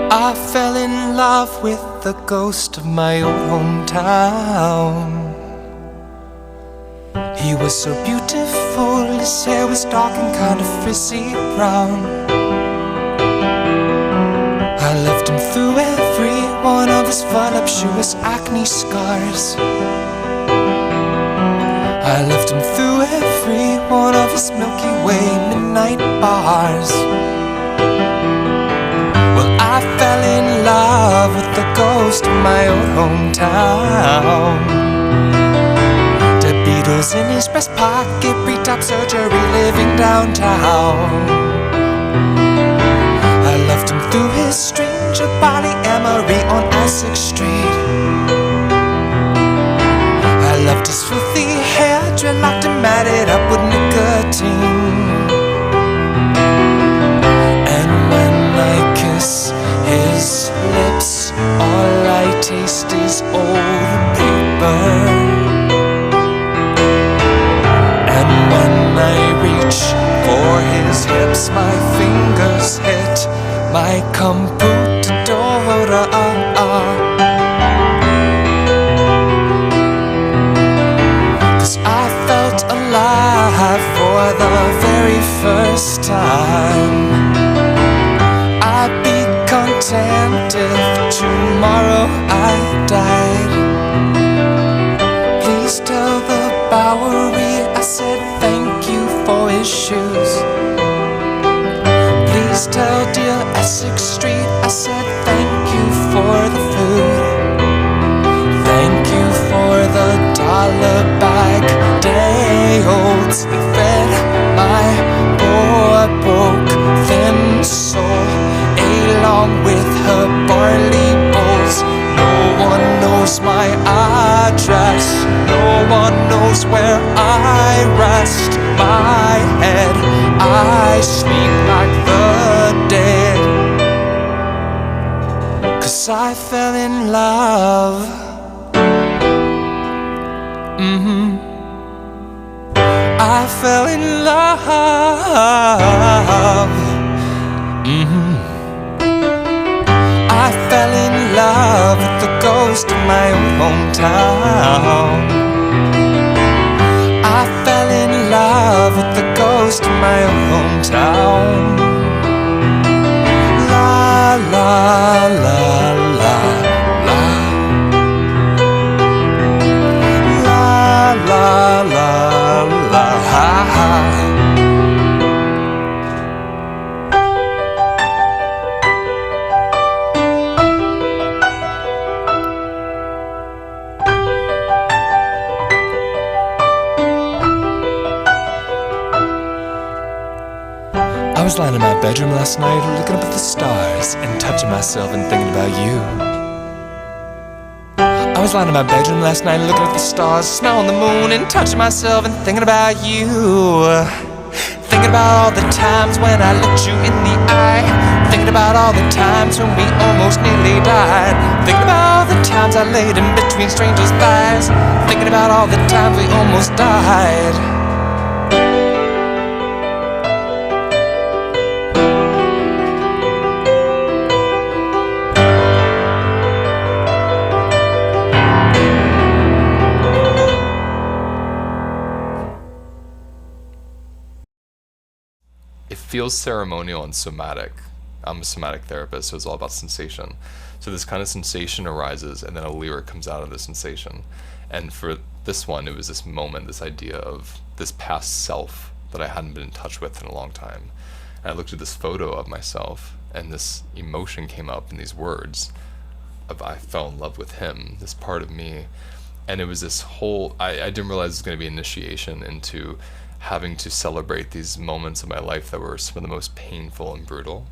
I fell in love with the ghost of my old hometown. He was so beautiful, his hair was dark and kind of frizzy brown. I loved him through every one of his voluptuous acne scars. I loved him through every one of his Milky Way midnight bars. I fell in love with the ghost of my old hometown. The Beatles in his breast pocket, pre-top surgery, living downtown. I loved him through his stranger polyamory on Essex Street. I loved his filthy hair, dreadlocked and matted up with nicotine. And when I kiss his lips, all I taste is old paper. And when I reach for his hips, my fingers hit my computadora. Cause I felt alive for the very first time. I'd be content if tomorrow I died. Please tell the Bowery I said thank you for his shoes. Please tell dear Essex Street I said thank you for the food. Thank you for the dollar bag day olds that fed my poor broke thin soul, along with her barley bowls. No one knows my address, no one knows where I rest my head. I sleep like the dead, cause I fell in love. I fell in love. I fell in love with the ghost of my old hometown. I fell in love with the ghost of my old hometown. La la la la la. La la la la ha ha. I was lying in my bedroom last night, looking up at the stars and touching myself and thinking about you. I was lying in my bedroom last night, looking at the stars, smelling the moon and touching myself and thinking about you. Thinking about all the times when I looked you in the eye. Thinking about all the times when we almost nearly died. Thinking about all the times I laid in between strangers' thighs. Thinking about all the times we almost died. It feels ceremonial and somatic. I'm a somatic therapist, so it's all about sensation. So this kind of sensation arises, and then a lyric comes out of the sensation. And for this one, it was this moment, this idea of this past self that I hadn't been in touch with in a long time. And I looked at this photo of myself, and this emotion came up in these words of I fell in love with him, this part of me. And it was this whole, I didn't realize it was going to be initiation into having to celebrate these moments of my life that were some of the most painful and brutal.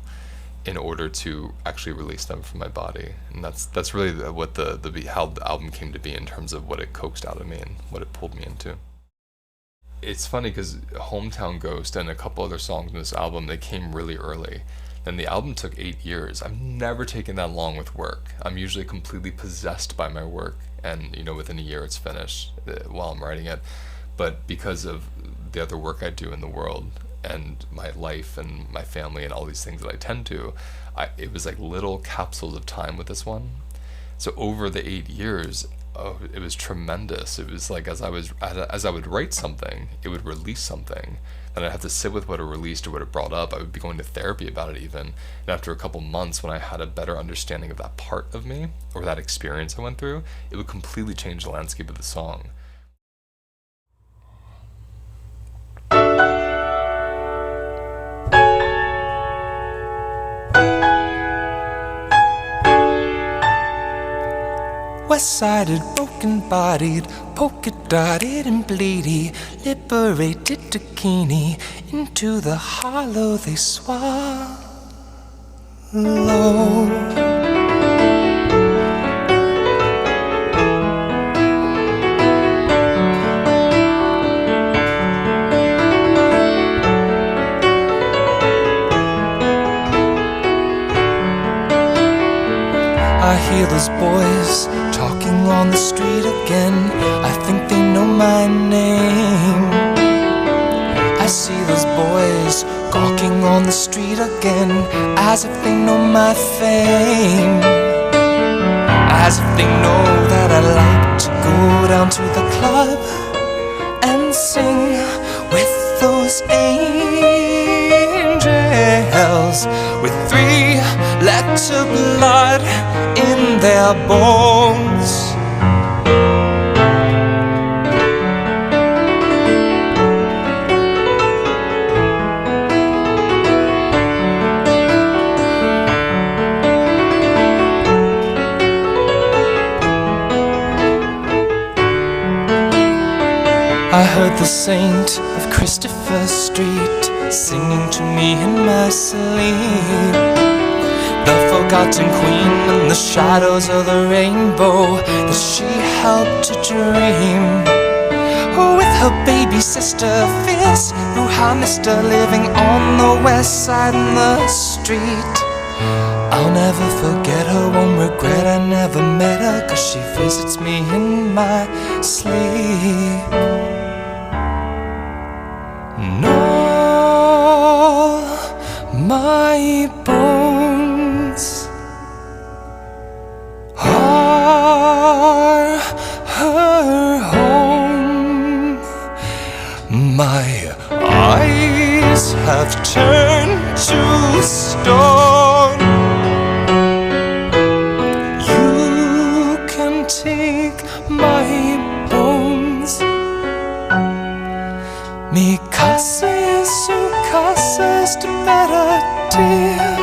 in order to actually release them from my body. And that's really what how the album came to be, in terms of what it coaxed out of me and what it pulled me into. It's funny because Hometown Ghost and a couple other songs in this album, they came really early. And the album took 8 years. I've never taken that long with work. I'm usually completely possessed by my work, and within a year it's finished while I'm writing it. But because of the other work I do in the world and my life and my family and all these things that I tend to, it was like little capsules of time with this one. So over the 8 years, it was tremendous. It was like as I would write something, it would release something, and I'd have to sit with what it released or what it brought up. I would be going to therapy about it even. And after a couple months, when I had a better understanding of that part of me or that experience I went through, it would completely change the landscape of the song. West-sided, broken-bodied, polka-dotted and bleedy, liberated bikini, into the hollow they swallow. I hear those boys talking on the street again. I think they know my name. I see those boys gawking on the street again, as if they know my fame, as if they know that I like to go down to the club and sing with those angels with 3-letter blood in their bones. I heard the Saint of Christopher Street singing to me in my sleep, the forgotten queen in the shadows of the rainbow that she helped to dream. Oh, with her baby sister Fierce, who I missed her living on the west side in the street. I'll never forget her, won't regret I never met her, 'cause she visits me in my sleep. And all my bones are her home. My eyes have turned to stone. You can take my bones. Mi casa es su casa, este better dear.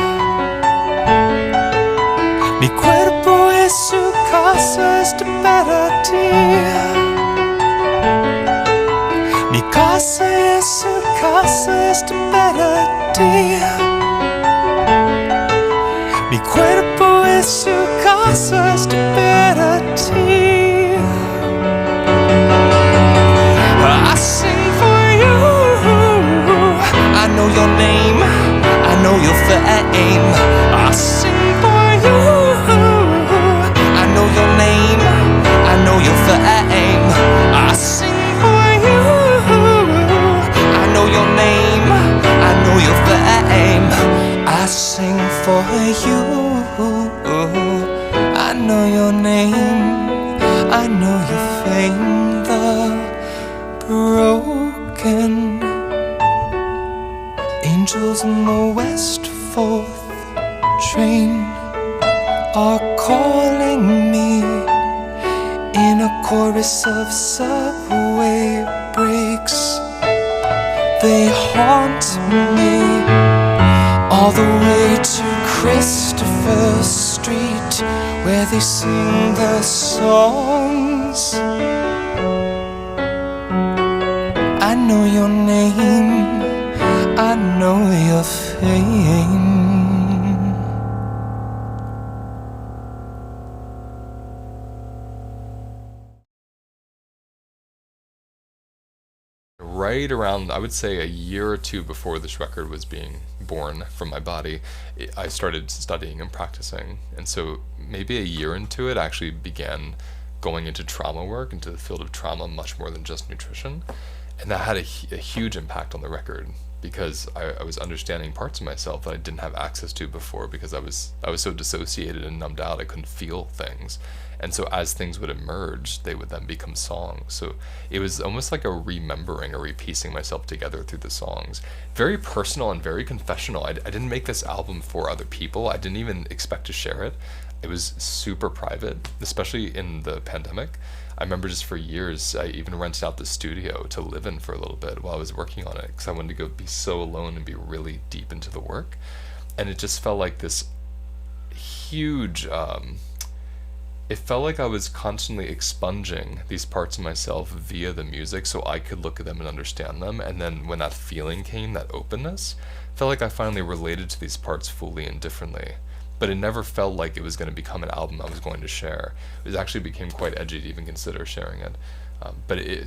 Mi cuerpo es su casa, este better dear. Mi casa es su casa, este better dear. Mi cuerpo es su casa, este better dear. I sing for you. I know your name, I know your fame. I sing for you. I know your name, I know your fame. I sing for you. I know your name, I know your fame. I sing for you. I know your name, I know your fame. The broken angels in the West 4th train are calling me in a chorus of subway breaks. They haunt me all the way to Christopher Street, where they sing their songs. I know your name, I know your fame. right around, I would say, a year or two before this record was being born from my body, I started studying and practicing. And so maybe a year into it, I actually began going into trauma work, into the field of trauma, much more than just nutrition. And that had a huge impact on the record, because I was understanding parts of myself that I didn't have access to before, because I was so dissociated and numbed out, I couldn't feel things. And so as things would emerge, they would then become songs. So it was almost like a remembering, or repiecing myself together through the songs. Very personal and very confessional. I didn't make this album for other people. I didn't even expect to share it. It was super private, especially in the pandemic. I remember just for years, I even rented out the studio to live in for a little bit while I was working on it, because I wanted to go be so alone and be really deep into the work. And it just felt like this huge, it felt like I was constantly expunging these parts of myself via the music so I could look at them and understand them. And then when that feeling came, that openness, felt like I finally related to these parts fully and differently. But it never felt like it was going to become an album I was going to share. It actually became quite edgy to even consider sharing it.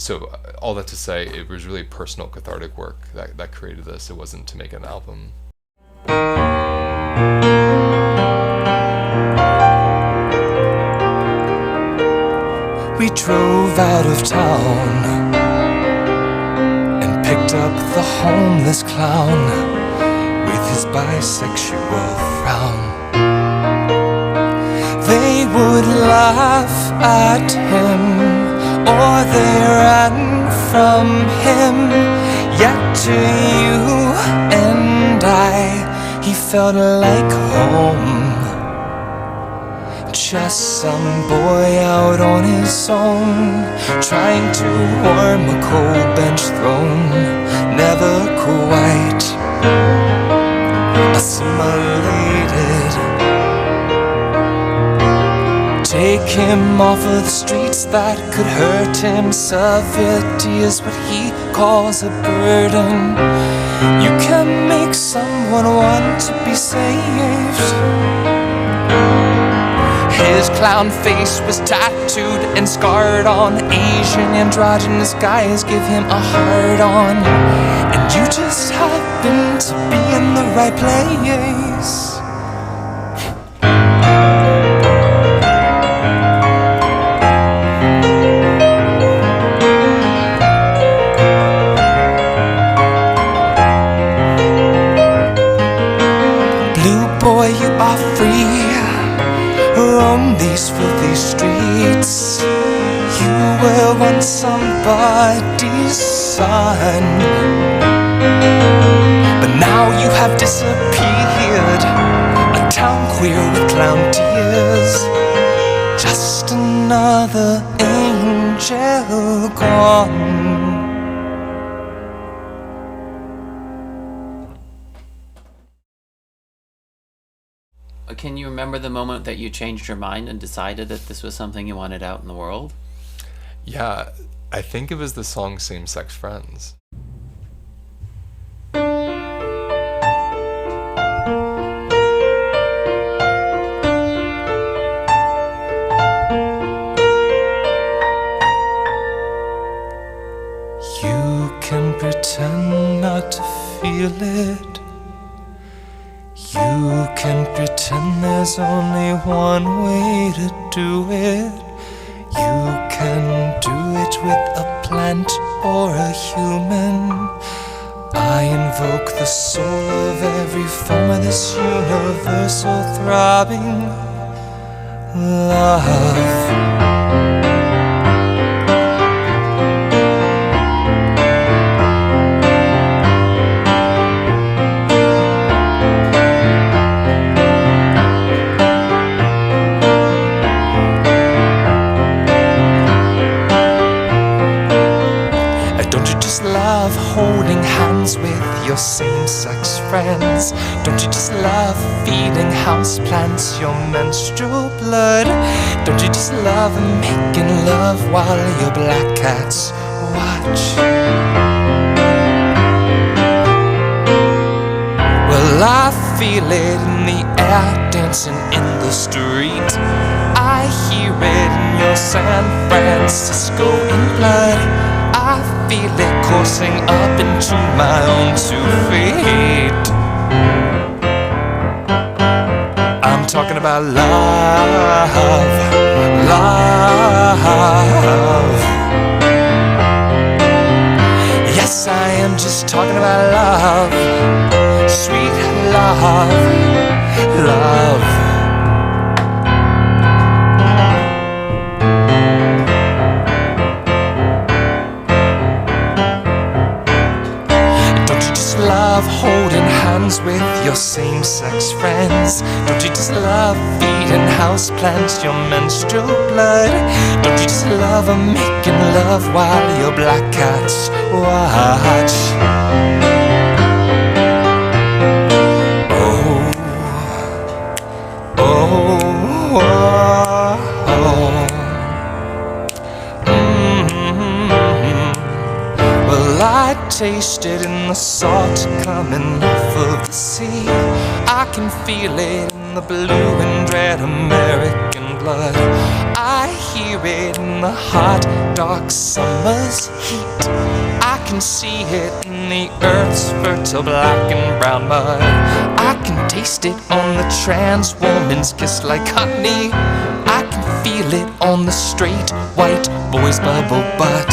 So all that to say, it was really personal, cathartic work that created this. It wasn't to make an album. We drove out of town and picked up the homeless clown with his bisexual frown. They would laugh at him, or they ran from him. Yet to you and I, he felt like home. Just some boy out on his own, trying to warm a cold bench throne. Never quite assimilated. Take him off of the streets that could hurt him. Severity is what he calls a burden. You can make someone want to be saved. His clown face was tattooed and scarred on. Asian androgynous guys give him a hard-on. And you just happen to be in the right place. Boy, you are free. Roam these filthy streets. You were once somebody's son, but now you have disappeared. A town queer with clown tears. Just another angel gone. Can you remember the moment that you changed your mind and decided that this was something you wanted out in the world? Yeah, I think it was the song Same Sex Friends. You can pretend not to feel it. You can pretend there's only one way to do it. You can do it with a plant or a human. I invoke the soul of every form of this universal throbbing love. Love holding hands with your same-sex friends? Don't you just love feeding houseplants your menstrual blood? Don't you just love making love while your black cats watch? Well, I feel it in the air, dancing in the street. I hear it in your San Francisco in blood. I feel it coursing up into my own 2 feet. I'm talking about love, love. Yes, I am just talking about love, sweet love, love. Love holding hands with your same-sex friends? Don't you just love feeding houseplants your menstrual blood? Don't you just love making love while your black cats watch? Oh, oh, oh, oh. Well, I tasted in the salt coming off of the sea. I can feel it in the blue and red American blood. I hear it in the hot, dark summer's heat. I can see it in the earth's fertile black and brown mud. I can taste it on the trans woman's kiss like honey. I can feel it on the straight white boy's bubble butt.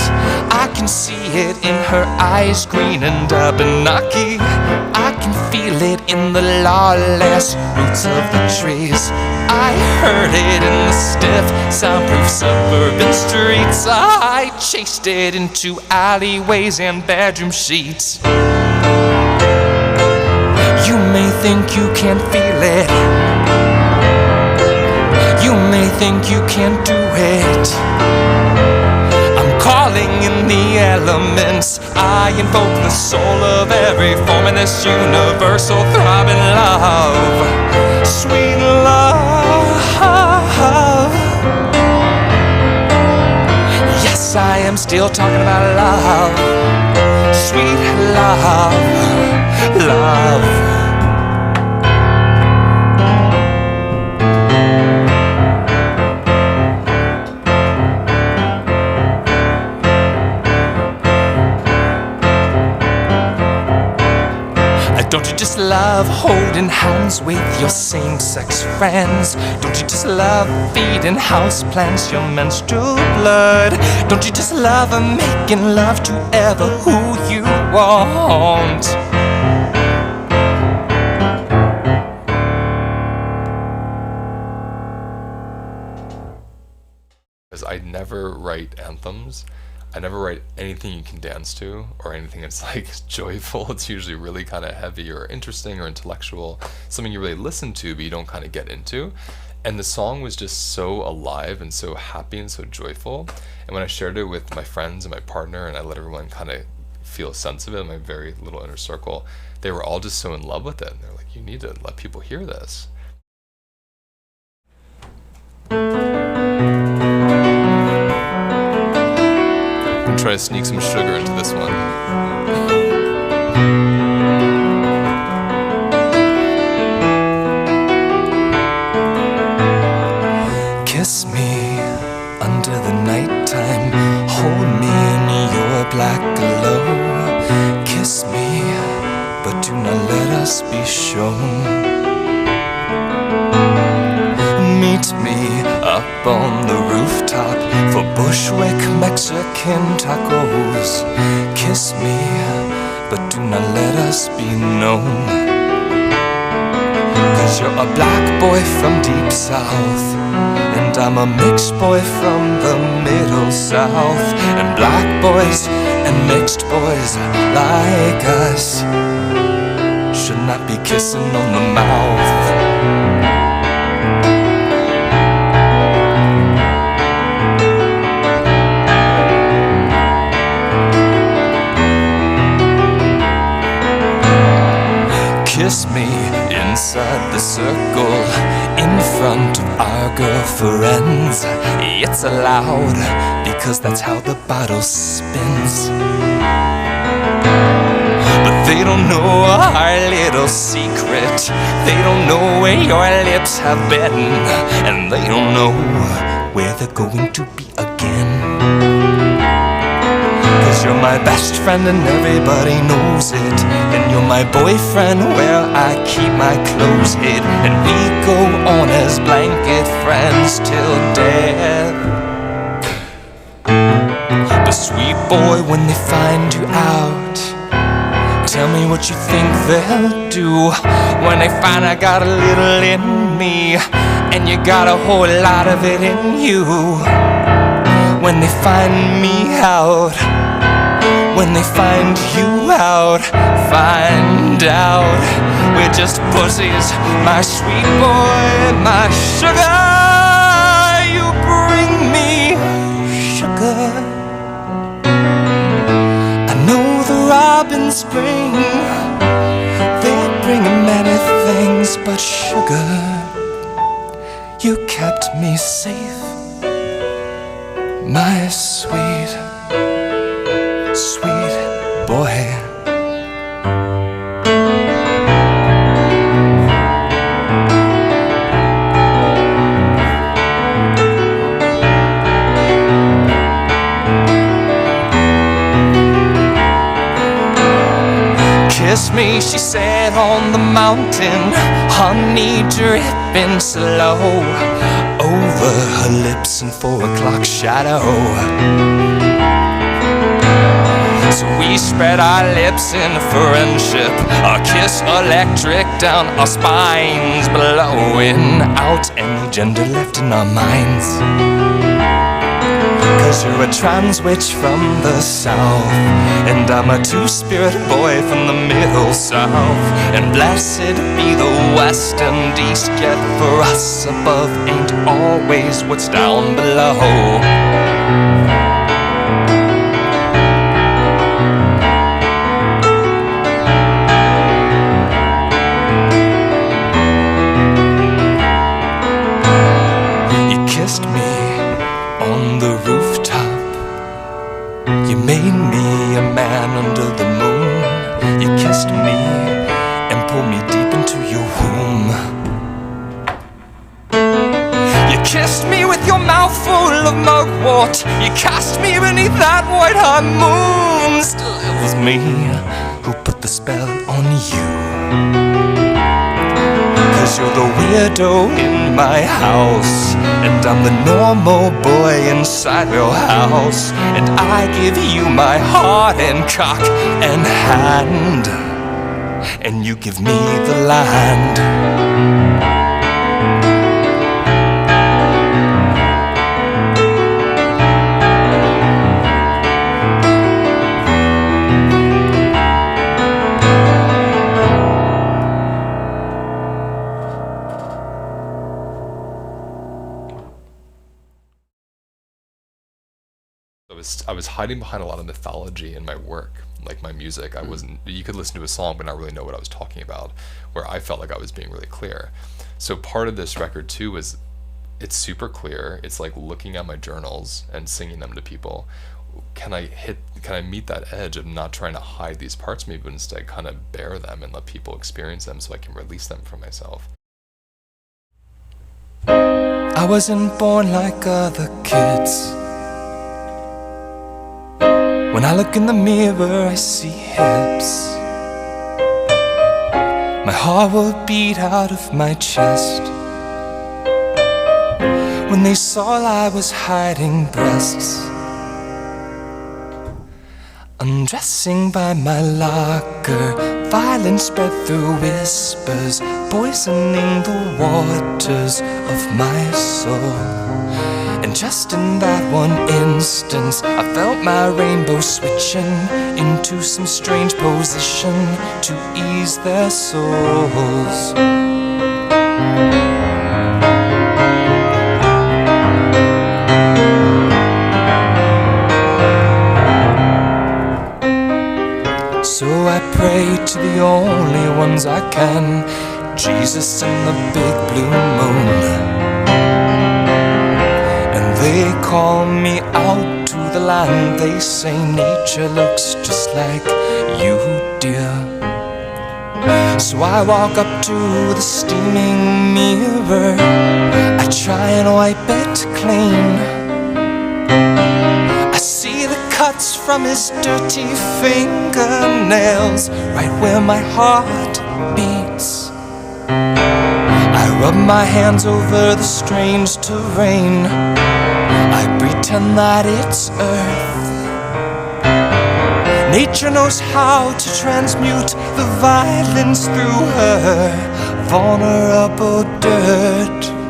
I can see it in her eyes, green and Abenaki. I can feel it in the lawless roots of the trees. I heard it in the stiff, soundproof suburban streets. I chased it into alleyways and bedroom sheets. You may think you can't feel it. You may think you can't do it. I'm calling in the elements. I invoke the soul of every form in this universal throbbing love, sweet love. Yes, I am still talking about love, sweet love, love. Don't you just love holding hands with your same-sex friends? Don't you just love feeding houseplants your menstrual blood? Don't you just love making love to ever who you want? 'Cause I never write anthems. I never write anything you can dance to or anything that's like joyful. It's usually really kind of heavy or interesting or intellectual, something you really listen to but you don't kind of get into. And the song was just so alive and so happy and so joyful. And when I shared it with my friends and my partner and I let everyone kind of feel a sense of it in my very little inner circle, they were all just so in love with it. And they're like, you need to let people hear this. Try to sneak some sugar into this one. Kiss me under the nighttime, hold me in your black glow. Kiss me, but do not let us be shown. Meet me up on the rooftop for Bushwick Mexican tacos. Kiss me, but do not let us be known. 'Cause you're a black boy from deep south, and I'm a mixed boy from the middle south. And black boys and mixed boys like us should not be kissing on the mouth. Kiss me inside the circle in front of our girlfriends. It's allowed because that's how the bottle spins. But they don't know our little secret. They don't know where your lips have been, and they don't know where they're going to be again. 'Cause 'Cause you're my best friend and everybody knows it. And you're my boyfriend where I keep my clothes hid. And we go on as blanket friends till death. But sweet boy, when they find you out, tell me what you think they'll do when they find I got a little in me and you got a whole lot of it in you. When they find me out, when they find you out, find out we're just pussies, my sweet boy, my sugar. You bring me sugar. I know the robins spring, they bring many things, but sugar, you kept me safe, my sweet, sweet boy. Kiss me, she said, on the mountain, honey dripping slow over her lips in 4 o'clock shadow. So we spread our lips in friendship, a kiss electric down our spines, blowing out any gender left in our minds. 'Cause you're a trans witch from the south, and I'm a two-spirit boy from the middle south. And blessed be the west and east, yet for us above ain't always what's down below. You kissed me on the rooftop, you made me a man under the moon. You kissed me and pulled me deep into your womb. You kissed me with your mouth full of mugwort. You cast me beneath that white-hot moon. Still it was me who put the spell on you. 'Cause you're the weirdo in my house, and I'm the normal boy inside your house. And I give you my heart and cock and hand, and you give me the land. I was hiding behind a lot of mythology in my work, like my music. I wasn't. You could listen to a song but not really know what I was talking about, where I felt like I was being really clear. So part of this record too is it's super clear. It's like looking at my journals and singing them to people. Can I meet that edge of not trying to hide these parts of me, but instead kind of bear them and let people experience them so I can release them from myself? I wasn't born like other kids. When I look in the mirror, I see hips. My heart will beat out of my chest. When they saw I was hiding breasts, undressing by my locker, violence spread through whispers, poisoning the waters of my soul. And just in that one instance, I felt my rainbow switching into some strange position to ease their souls. So I pray to the only ones I can, Jesus and the big blue moon. They call me out to the land. They say nature looks just like you, dear. So I walk up to the steaming mirror. I try and wipe it clean. I see the cut cuts from his dirty fingernails, right where my heart beats. I rub my hands over the strange terrain. I pretend that it's earth. Nature knows how to transmute the violence through her vulnerable dirt.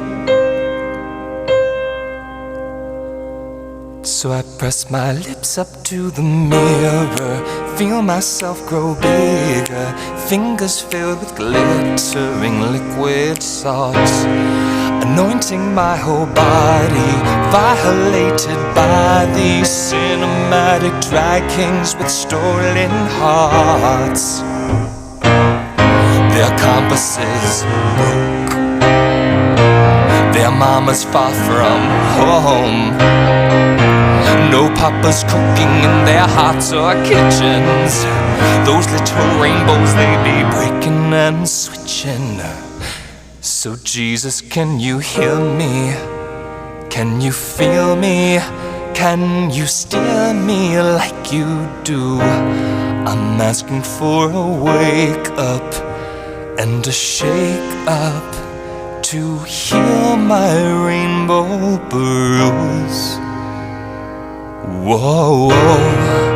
So I press my lips up to the mirror, feel myself grow bigger, fingers filled with glittering liquid salts, anointing my whole body, violated by these cinematic drag kings with stolen hearts. Their compasses broke, their mama's far from home. No papa's cooking in their hearts or kitchens. Those little rainbows, they be breaking and switching. So Jesus, can you heal me? Can you feel me? Can you steer me like you do? I'm asking for a wake up and a shake up to heal my rainbow bruise. Whoa, whoa.